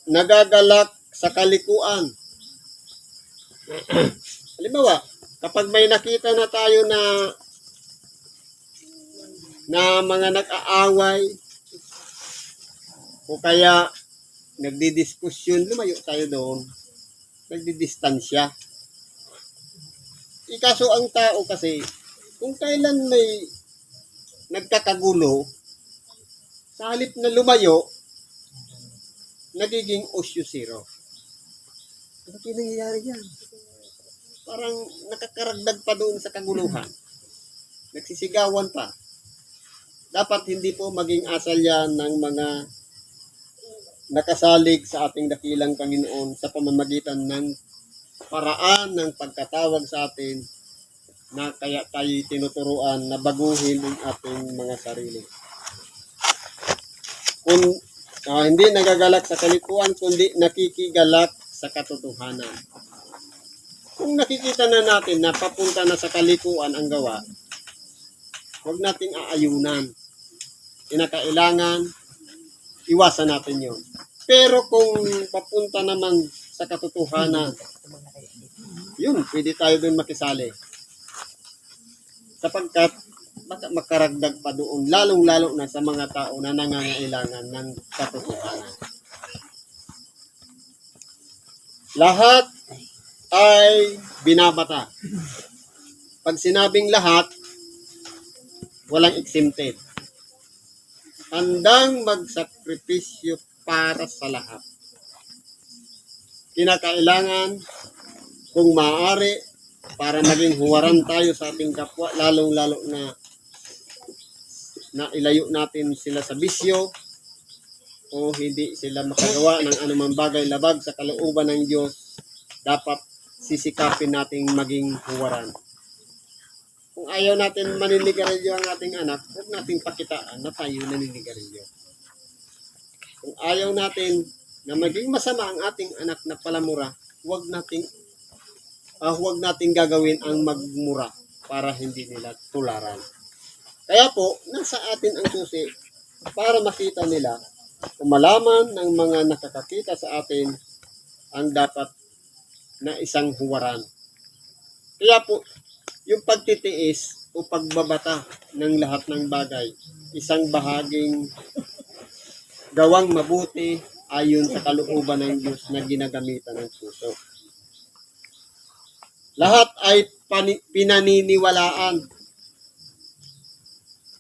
nagagalak sa kalikuan. Halimbawa, kapag may nakita na tayo na mga nag-aaway o kaya nagdidiskusyon, lumayo tayo doon. Nagdidistansya. Ikaso ang tao kasi, kung kailan may nagkakagulo, sa halip na lumayo, nagiging osyo zero. Ano nangyayari yan? Parang nakakaragdag pa doon sa kaguluhan. Nagsisigawan pa. Dapat hindi po maging asal yan ng mga nakasalig sa ating dakilang Panginoon sa pamamagitan ng paraan ng pagkatawag sa atin na kaya tayo tinuturuan na baguhin ang ating mga sarili. Kung hindi nagagalak sa kalikuan, kundi nakikigalak sa katotohanan. Kung nakikita na natin na papunta na sa kalikuan ang gawa, huwag nating aayunan. Kinakailangan, iwasan natin yun. Pero kung papunta naman sa katotohanan, yun, pwede tayo dun makisali. Sapagkat, baka makaragdag pa doon, lalong-lalo na sa mga tao na nangangailangan ng katotohanan. Lahat ay binabata. Pag sinabing lahat, walang exempted. Handang magsakripisyo para sa lahat. Kinakailangan, kung maaari, para maging huwaran tayo sa ating kapwa, lalong-lalo na ilayo natin sila sa bisyo o hindi sila makagawa ng anumang bagay labag sa kalooban ng Diyos, dapat sisikapin nating maging huwaran. Kung ayaw natin maninigarilyo ang ating anak, huwag nating pakitaan na tayo naninigarilyo. Kung ayaw natin na maging masama ang ating anak na palamura, huwag nating gagawin ang magmura para hindi nila tularan. Kaya po, nasa atin ang susi para makita nila o malaman ng mga nakakakita sa atin ang dapat na isang huwaran. Kaya po, yung pagtitiis o pagbabata ng lahat ng bagay, isang bahaging gawang mabuti ayon sa kalooban ng Diyos na ginagamitan ng puso. Lahat ay pinaniniwalaan.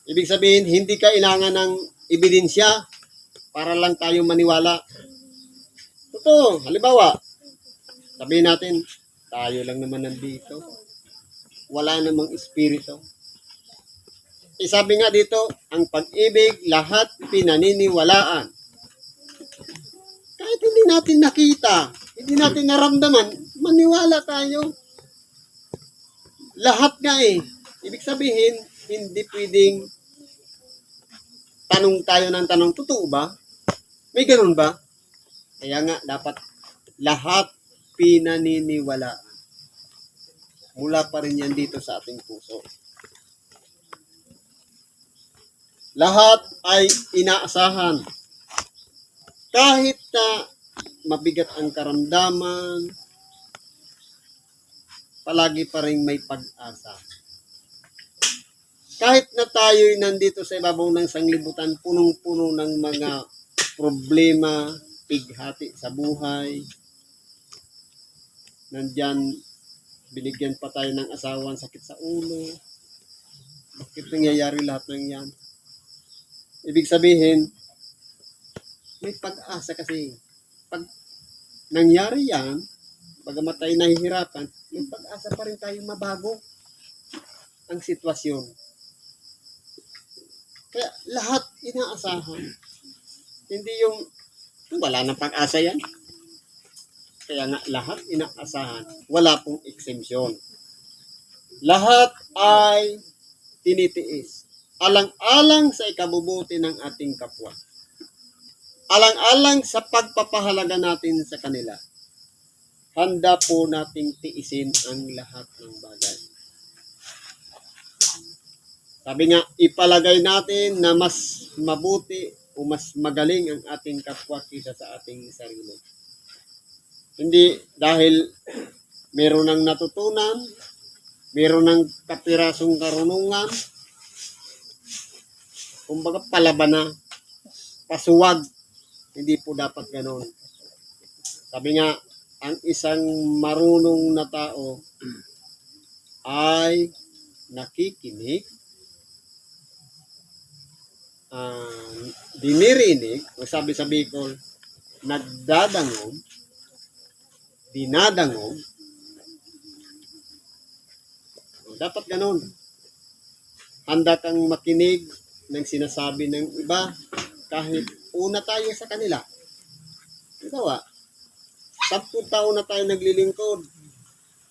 Ibig sabihin, hindi kailangan ng ebidensya para lang tayo maniwala. Totoo, halimbawa, sabihin natin, tayo lang naman nandito. Wala namang espiritu. Sabi nga dito, ang pag-ibig, lahat pinaniniwalaan. Kahit hindi natin nakita, hindi natin naramdaman, maniwala tayo. Lahat nga eh. Ibig sabihin, hindi pwedeng tanong tayo ng tanong, totoo ba? May ganun ba? Kaya nga, dapat lahat pinaniniwalaan. Mula pa rin yan dito sa ating puso. Lahat ay inaasahan. Kahit na mabigat ang karamdaman, palagi pa rin may pag-asa. Kahit na tayo'y nandito sa ibabaw ng sanglibutan, punong-puno ng mga problema, pighati sa buhay, nandyan, binigyan pa tayo ng asawa, sakit sa ulo, bakit nangyayari lahat ng yan? Ibig sabihin, may pag-asa kasi. Pag nangyari yan, bagamat tayo nahihirapan, may pag-asa pa rin tayo mabago ang sitwasyon. Kaya lahat inaasahan. Hindi yung wala nang pag-asa yan. Kaya nga lahat inaasahan. Wala pong exemption. Lahat ay tinitiis. Alang-alang sa ikabubuti ng ating kapwa. Alang-alang sa pagpapahalaga natin sa kanila. Handa po nating tiisin ang lahat ng bagay. Sabi nga, ipalagay natin na mas mabuti o mas magaling ang ating kapwa kaysa sa ating sarili. Hindi dahil meron ng natutunan, meron ng kapirasong karunungan, kumbaga palaban na, pasuwag. Hindi po dapat ganoon. Sabi nga, ang isang marunong na tao ay nakikinig, dinirinig, sabi sa Bicol, nagdadangog, dinadangog. Dapat ganun. Handa kang makinig ng sinasabi ng iba kahit una tayo sa kanila. Ikaw 10 taon na tayo naglilingkod.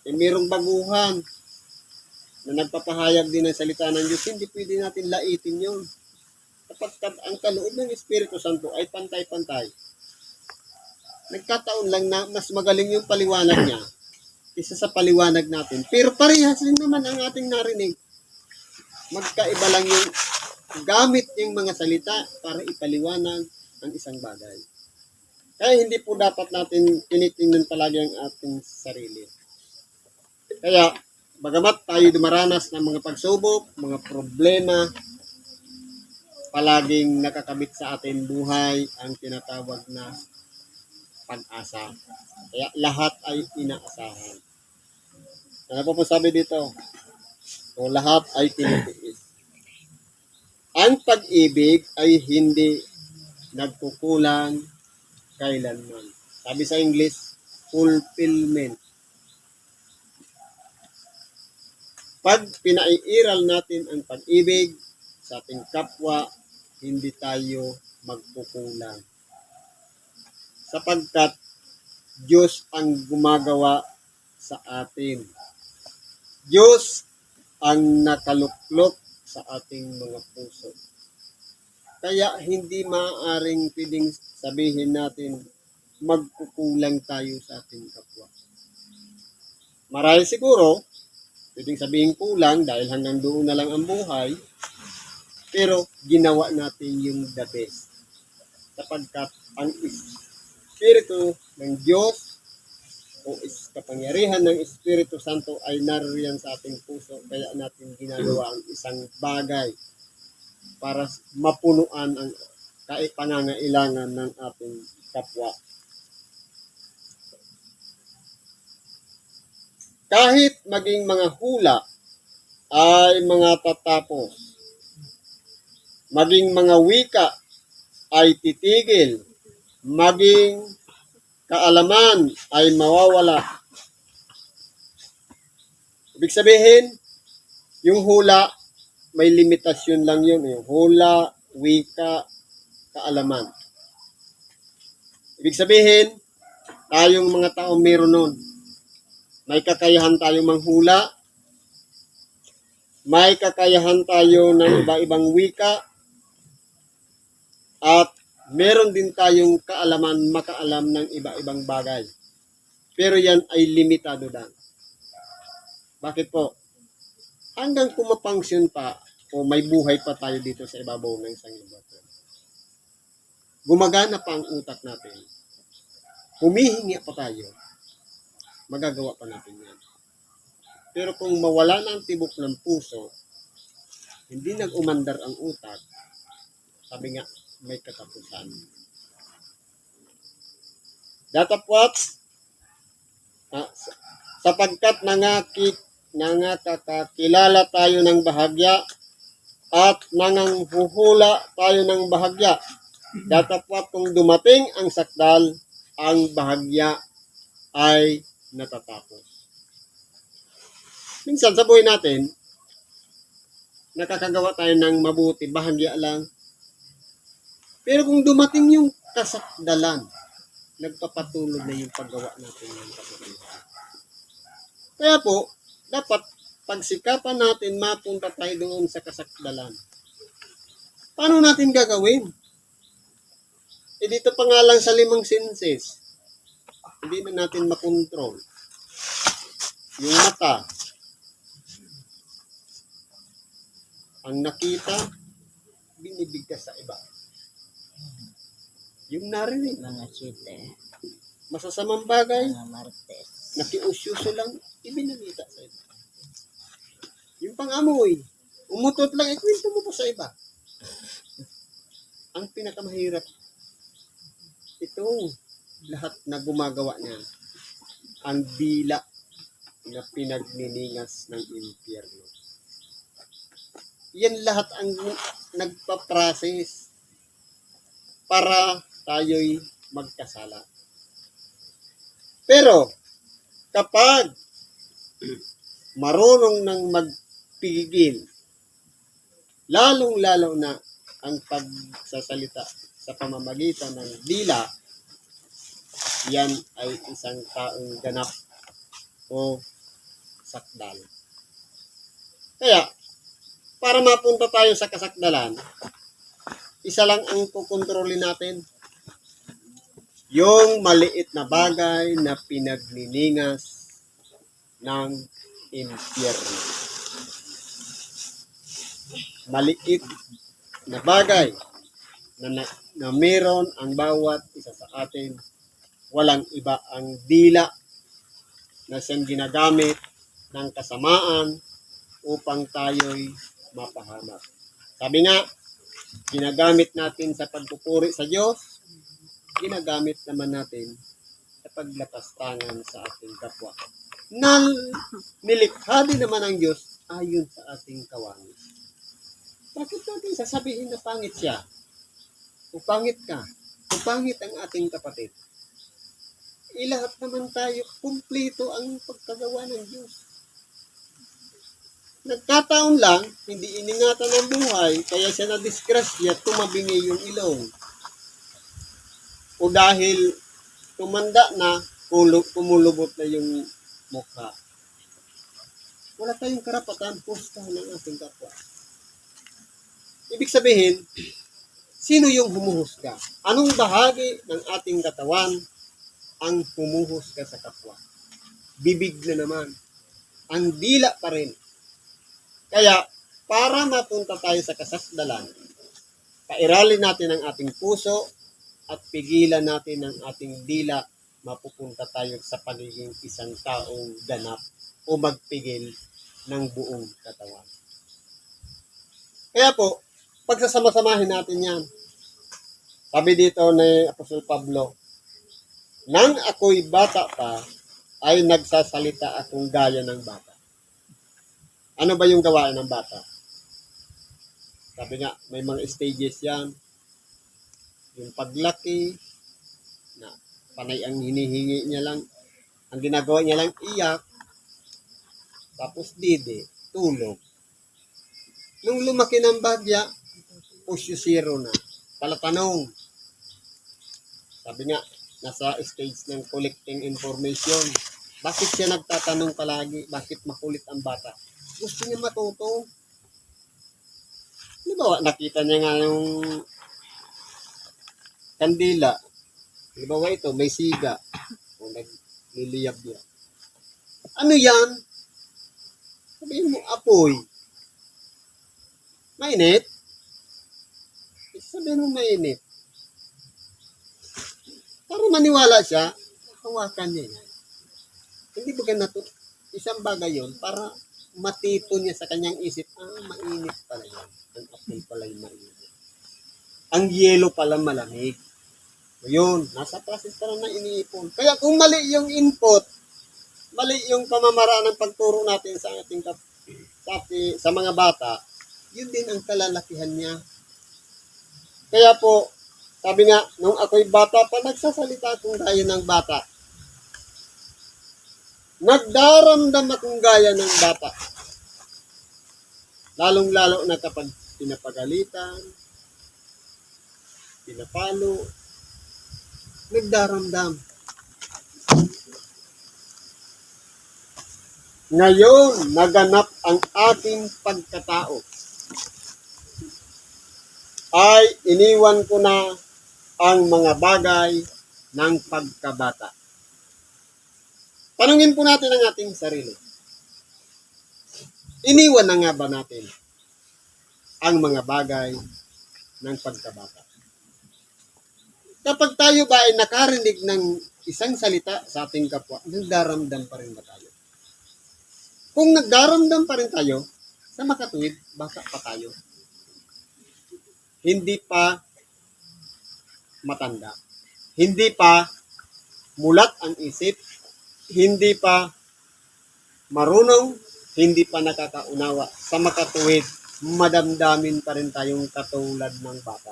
Mayroong baguhan na nagpapahayag din ng salita ng Diyos. Hindi pwede natin laitin yun. Kapag ang kaloob ng Espiritu Santo ay pantay-pantay. Nagkataon lang na mas magaling yung paliwanag niya kaysa sa paliwanag natin. Pero parehas din naman ang ating narinig. Magkaiba lang yung gamit yung mga salita para ipaliwanag ang isang bagay. Kaya hindi po dapat natin tinitingnan palagi ang ating sarili. Kaya, bagamat tayo dumaranas ng mga pagsubok, mga problema, palaging nakakabit sa ating buhay ang tinatawag na pag-asa. Kaya lahat ay inaasahan. Ano po sabi dito? O lahat ay tinitiis. Ang pag-ibig ay hindi nagkukulang kailanman. Sabi sa English, fulfillment. Pag pinaiiral natin ang pag-ibig sa ating kapwa, hindi tayo magkukulang. Sapagkat Diyos ang gumagawa sa atin. Diyos ang nakaluklok sa ating mga puso. Kaya hindi maaaring pwedeng sabihin natin magkukulang tayo sa ating kapwa. Marahil siguro, pwedeng sabihin kulang dahil hanggang doon na lang ang buhay, pero ginawa natin yung the best. Sapagkat ang Espiritu ng Diyos o kapangyarihan ng Espiritu Santo ay naririyan sa ating puso, kaya natin ginagawa ang isang bagay para mapunuan ang pangangailangan ng ating kapwa. Kahit maging mga hula ay mga tatapos, maging mga wika ay titigil, maging kaalaman ay mawawala. Ibig sabihin, yung hula, may limitasyon lang yun. Yung hula, wika, kaalaman. Ibig sabihin, tayong mga tao meron nun. May kakayahan tayo manghula, may kakayahan tayo ng iba-ibang wika, at meron din tayong kaalaman, makaalam ng iba-ibang bagay. Pero yan ay limitado lang. Bakit po? Hanggang kumapangsyon pa o may buhay pa tayo dito sa ibabaw ng sangibutan. Gumagana pa ang utak natin. Humihingi pa tayo. Magagawa pa natin yan. Pero kung mawala na ang tibok ng puso, hindi nag-umandar ang utak, sabi nga, may katapusan. Datapwat, sapagkat nangakakilala tayo ng bahagya at nanganghuhula tayo ng bahagya. Datapwat kung dumating ang sakdal, ang bahagya ay natatapos. Minsan sa buhay natin, nakakagawa tayo ng mabuti, bahagya lang. Pero kung dumating yung kasakdalan, nagpapatuloy na yung paggawa natin ng kabutihan. Kaya po, dapat pagsikapan natin mapunta tayo doon sa kasakdalan. Paano natin gagawin? Dito pa nga lang sa 5 senses, hindi na natin makontrol. Yung mata, ang nakita, binibigkas sa iba. Yung narinig, Mga site, masasamang bagay, mga martes. nakiusyuso lang, ibinalita sa iba. Yung pang-amoy, umutot lang, ikwento mo pa sa iba. Ang pinakamahirap, itong lahat na gumagawa niyan, ang dila na pinagniningas ng impyerno. Yan lahat ang nagpa-process para tayo'y magkasala. Pero, kapag marunong nang magpigil, lalong-lalo na ang pagsasalita sa pamamagitan ng dila, yan ay isang taong ganap o sakdal. Kaya, para mapunta tayo sa kasakdalan, isa lang ang kukontrolin natin. Yung maliit na bagay na pinagniningas ng impyerno. Maliit na bagay na meron ang bawat isa sa atin. Walang iba ang dila na siyang ginagamit ng kasamaan upang tayo'y mapahamak. Sabi nga, ginagamit natin sa pagpupuri sa Diyos, ginagamit naman natin sa paglapastangan sa ating kapwa. Nilikha din naman ang Diyos ayon sa ating kawangis. Bakit natin sasabihin na pangit siya? O pangit ka? O pangit ang ating kapatid? Lahat naman tayo, kumplito ang pagkagawa ng Diyos. Nagkataon lang, hindi iningatan ang buhay, kaya siya na-disgrasya, tumabingi yung ilong. O dahil tumanda na, kumulubot na yung mukha. Wala tayong karapatan, pustahan ng ating kapwa. Ibig sabihin, sino yung humuhusga? Anong bahagi ng ating katawan ang humuhusga sa kapwa? Bibig na naman. Ang dila pa rin. Kaya, para mapunta tayo sa kasakdalan, pairalin natin ang ating puso at pigilan natin ang ating dila, mapupunta tayo sa pagiging isang taong ganap o magpigil ng buong katawan. Kaya po, pagsasama-samahin natin yan. Sabi dito ni Apostol Pablo, nang ako'y bata pa, ay nagsasalita akong gaya ng bata. Ano ba yung gawain ng bata? Sabi nga, may mga stages yan. Yung paglaki, na panay ang hinihingi niya lang, ang ginagawa niya lang iyak, tapos dide, tulog. Nung lumaki ng bagya, push zero na. Palatanong. Sabi nga, nasa stage ng collecting information. Bakit siya nagtatanong palagi? Bakit makulit ang bata? Gusto niya matuto. Di ba, nakita niya nga yung kandila. Di ba ito, may siga. O nagliliyab yan. Ano yan? Sabihin mo, apoy. Mainit? Sabihin mo mainit. Para maniwala siya, hawakan niya yan. Hindi ba ganito? Isang bagay yun para matito niya sa kanyang isip, mainit pala yan. Ang apoy pala yung mainit. Ang yelo pala malamig. So yun, nasa process pa na iniipon. Kaya kung mali yung input, mali yung pamamaraan ng pagturo natin sa ating sa mga bata, yun din ang kalalakihan niya. Kaya po, sabi nga, nung ako'y bata pa, nagsasalita akong gaya ng bata. Nagdaramdam akong gaya ng bata. Lalong-lalo na kapag pinapagalitan, pinapalo, nagdaramdam. Ngayon, naganap ang aking pagkatao. Ay iniwan ko na ang mga bagay ng pagkabata. Tanungin po natin ang ating sarili. Iniwan na nga ba natin ang mga bagay ng pagkabata? Kapag tayo ba ay nakarinig ng isang salita sa ating kapwa, nagdaramdam pa rin ba tayo? Kung nagdaramdam pa rin tayo, sa makatuwid, baka pa tayo. Hindi pa matanda. Hindi pa mulat ang isip. Hindi pa marunong. Hindi pa nakakaunawa. Sa makatuwid, madamdamin pa rin tayong katulad ng bata.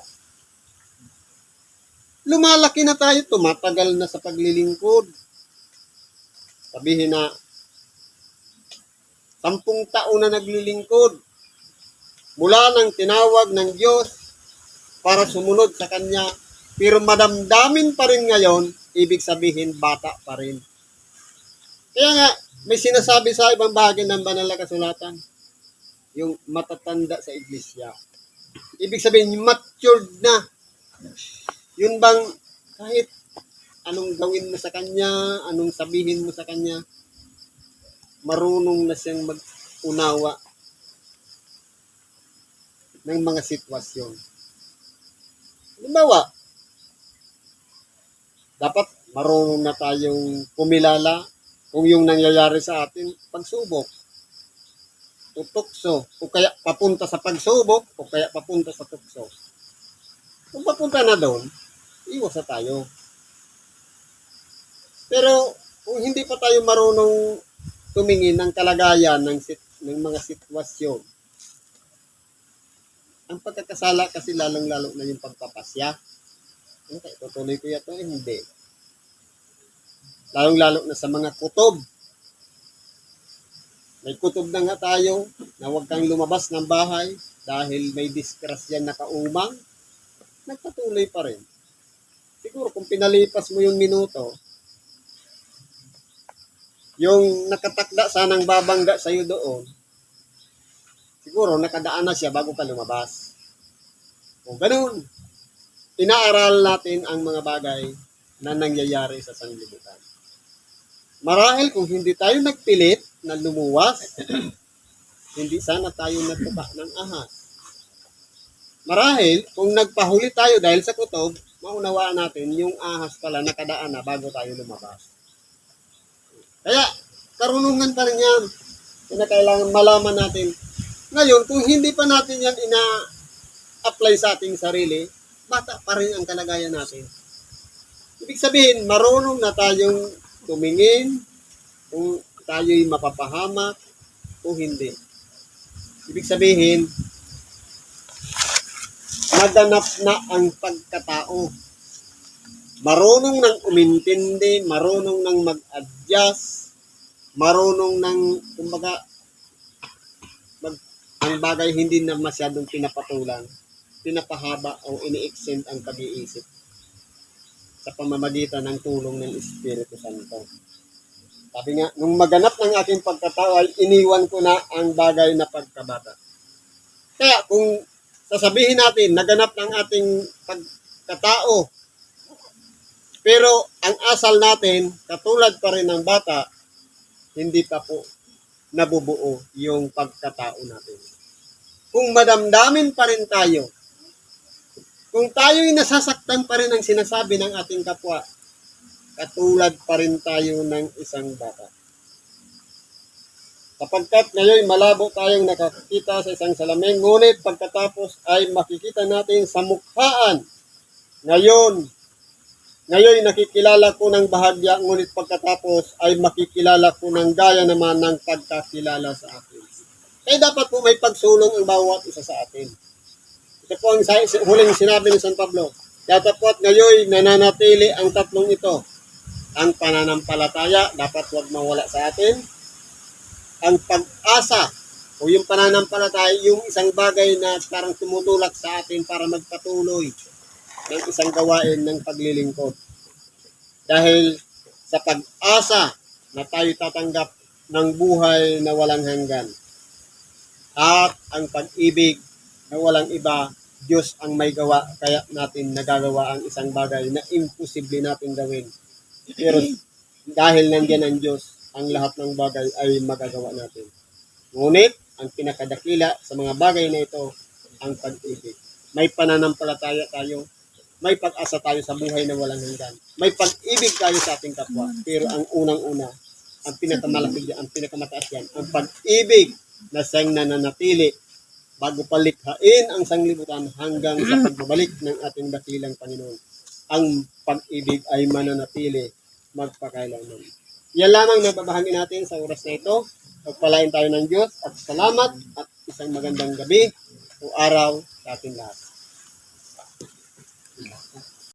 Lumalaki na tayo, tumatagal na sa paglilingkod. Sabihin na, 10 taon na naglilingkod. Mula nang tinawag ng Diyos para sumunod sa Kanya, pero madamdamin pa rin ngayon, ibig sabihin bata pa rin. Kaya nga, may sinasabi sa ibang bahagi ng banal na kasulatan, yung matatanda sa iglesia. Ibig sabihin, matured na. Yun bang kahit anong gawin mo sa Kanya, anong sabihin mo sa Kanya, marunong na siyang mag-unawa ng mga sitwasyon. Halimbawa, dapat marunong na tayong pumilala kung yung nangyayari sa atin, pagsubok, tutukso, o kaya papunta sa pagsubok, o kaya papunta sa tukso. Kung papunta na doon, iwas na tayo. Pero kung hindi pa tayo marunong tumingin ng kalagayan ng mga sitwasyon, ang pagkakasala kasi lalong-lalo na yung pagpapasya. Okay, tutuloy ko yato, hindi. Lalong-lalo na sa mga kutob. May kutob na nga tayo na huwag kang lumabas ng bahay dahil may disgrasya na kaumang, nagpatuloy pa rin. Siguro kung pinalipas mo yung minuto, yung nakatakda sanang babangga sa'yo doon, siguro nakadaan na siya bago ka lumabas. Kung ganun, inaaral natin ang mga bagay na nangyayari sa sanglibutan. Marahil kung hindi tayo nagpilit na lumuwas, hindi sana tayo natuka ng ahas. Marahil kung nagpahuli tayo dahil sa kutob, maunawaan natin yung ahas pala nakadaan na bago tayo lumabas. Kaya, karunungan pa rin yan. Kailangan malaman natin. Ngayon, kung hindi pa natin yan ina-apply sa ating sarili, bata pa rin ang kalagayan natin. Ibig sabihin, marunong na tayong tumingin kung tayo'y mapapahamak o hindi. Ibig sabihin, naganap na ang pagkatao. Marunong nang umintindi, marunong nang mag-adjust, marunong nang, kumbaga, ang bagay hindi na masyadong pinapatulan, pinapahaba o ini-extend ang pag-iisip sa pamamagitan ng tulong ng Espiritu Santo. Sabi nga, nung maganap ng aking pagkatao ay iniwan ko na ang bagay na pagkabata. Kaya kung sasabihin natin, naganap ng ating pagkatao, pero ang asal natin, katulad pa rin ng bata, hindi pa po nabubuo yung pagkatao natin. Kung madamdamin pa rin tayo, kung tayo'y nasasaktan pa rin ang sinasabi ng ating kapwa, katulad pa rin tayo ng isang bata. Sapagkat ngayon malabo tayong nakakita sa isang salamin, ngunit pagkatapos ay makikita natin sa mukhaan. Ngayon nakikilala ko ng bahagya, ngunit pagkatapos ay makikilala ko ng gaya naman ng pagkakilala sa akin. Kaya dapat po may pagsulong ang bawat isa sa atin. Ito po ang huling sinabi ni San Pablo. Datapot ngayon nananatili ang tatlong ito. Ang pananampalataya, dapat huwag mawala sa atin. Ang pag-asa, o yung pananampalataya, yung isang bagay na parang tumutulak sa atin para magpatuloy ng isang gawain ng paglilingkod. Dahil sa pag-asa na tayo tatanggap ng buhay na walang hanggan. At ang pag-ibig na walang iba, Diyos ang may gawa, kaya natin nagagawa ang isang bagay na imposible natin gawin. Pero dahil nandiyan ang Diyos, ang lahat ng bagay ay magagawa natin. Ngunit, ang pinakadakila sa mga bagay na ito, ang pag-ibig. May pananampalataya tayo, may pag-asa tayo sa buhay na walang hanggan. May pag-ibig tayo sa ating kapwa. Pero ang unang-una, ang pinakamalaki diyan, ang pinakamataas yan, ang pag-ibig na siyang nananatili bago palikhain ang sanglibutan hanggang sa pagbabalik ng ating dakilang Panginoon. Ang pag-ibig ay mananatili magpakailanman. Yan lamang nababahagi natin sa oras na ito. Pagpalain tayo ng Diyos at salamat at isang magandang gabi o araw sa ating lahat.